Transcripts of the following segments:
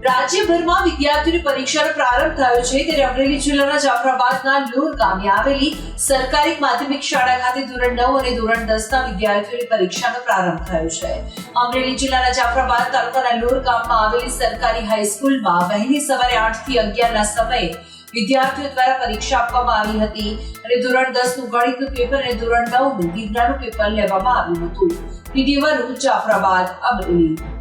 રાજ્યભરમાં વિદ્યાર્થીઓની પરીક્ષાનો પ્રારંભ થયો છે ત્યારે અમરેલી જિલ્લાના જાફરાબાદના લોર ગામે આવેલી સરકારી માધ્યમિક શાળા ખાતે ધોરણ 9 અને ધોરણ 10 ના વિદ્યાર્થીઓની પરીક્ષાનો પ્રારંભ થયો છે। અમરેલી જિલ્લાના જાફરાબાદ તાલુકાના લોર ગામમાં આવેલી સરકારી હાઈસ્કૂલમાં વહેલી સવારે 8 થી 11 ના સમયે વિદ્યાર્થીઓ દ્વારા પરીક્ષા આપવામાં આવી હતી અને ધોરણ 10 નું ગણિતનું પેપર અને ધોરણ 9 નું વિજ્ઞાનનું પેપર લેવામાં આવ્યું હતું। ટીડી1 જાફરાબાદ અમરેલી।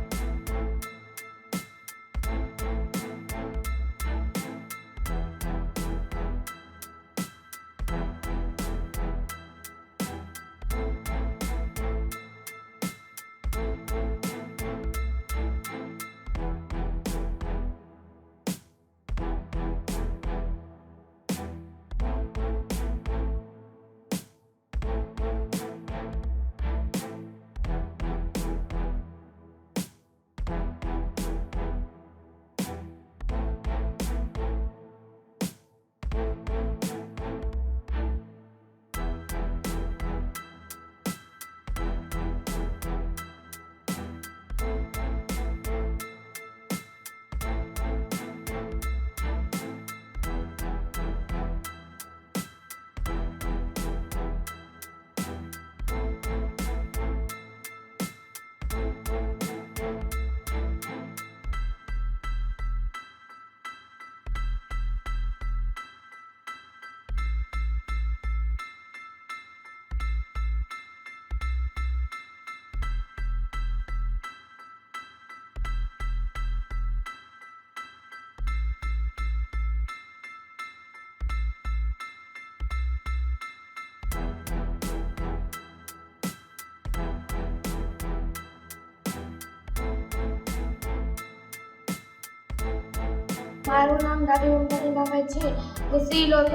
મારું નામ દાદી મમતાની બાબત છે। હું શ્રીલોર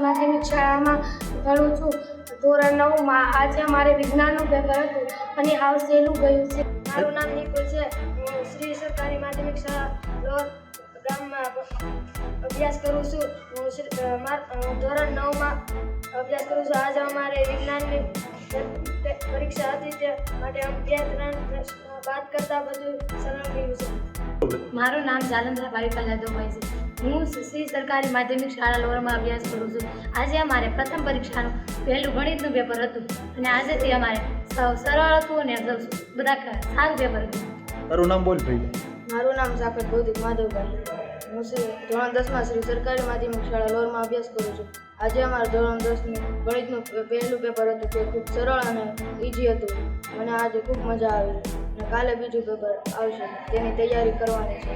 માધ્યમિક શાળામાં ભણું છું। ધોરણ 9માં આજે અમારે વિજ્ઞાનનું પેપર હતું અને હાવ સહેલું ગયું છે। મારું નામ નિકુલ છે। હું શ્રી સરકારી માધ્યમિક શાળા લોર ગામમાં અભ્યાસ કરું છું। હું ધોરણ 9માં અભ્યાસ કરું છું। આજે અમારે વિજ્ઞાનની પરીક્ષા હતી તે માટે અમે 2-3 પ્રશ્ન બાદ કરતાં બધું સરળ ગયું છે। મારું નામ જાલંધરા ભાવિકા જાદવભાઈ છે। હું શ્રી સરકારી માધ્યમિક શાળા લોરમાં અભ્યાસ કરું છું। આજે અમારે પ્રથમ પરીક્ષાનું પહેલું ગણિતનું પેપર હતું અને આજેથી અમારે સરળ હતું અને બધા સારું પેપર હતું। તારું નામ બોલ ભાઈ। મારું નામ સાકર ભૌતિક માધવભાઈ। હું ધોરણ 10માં શ્રી સરકારી માધ્યમિક શાળા લોરમાં અભ્યાસ કરું છું। આજે અમારું ધોરણ 10નું ગણિતનું પહેલું પેપર હતું તે ખૂબ સરળ અને ઇઝી હતું। મને આજે ખૂબ મજા આવી અને કાલે બીજું પેપર આવશે તેની તૈયારી કરવાની છે।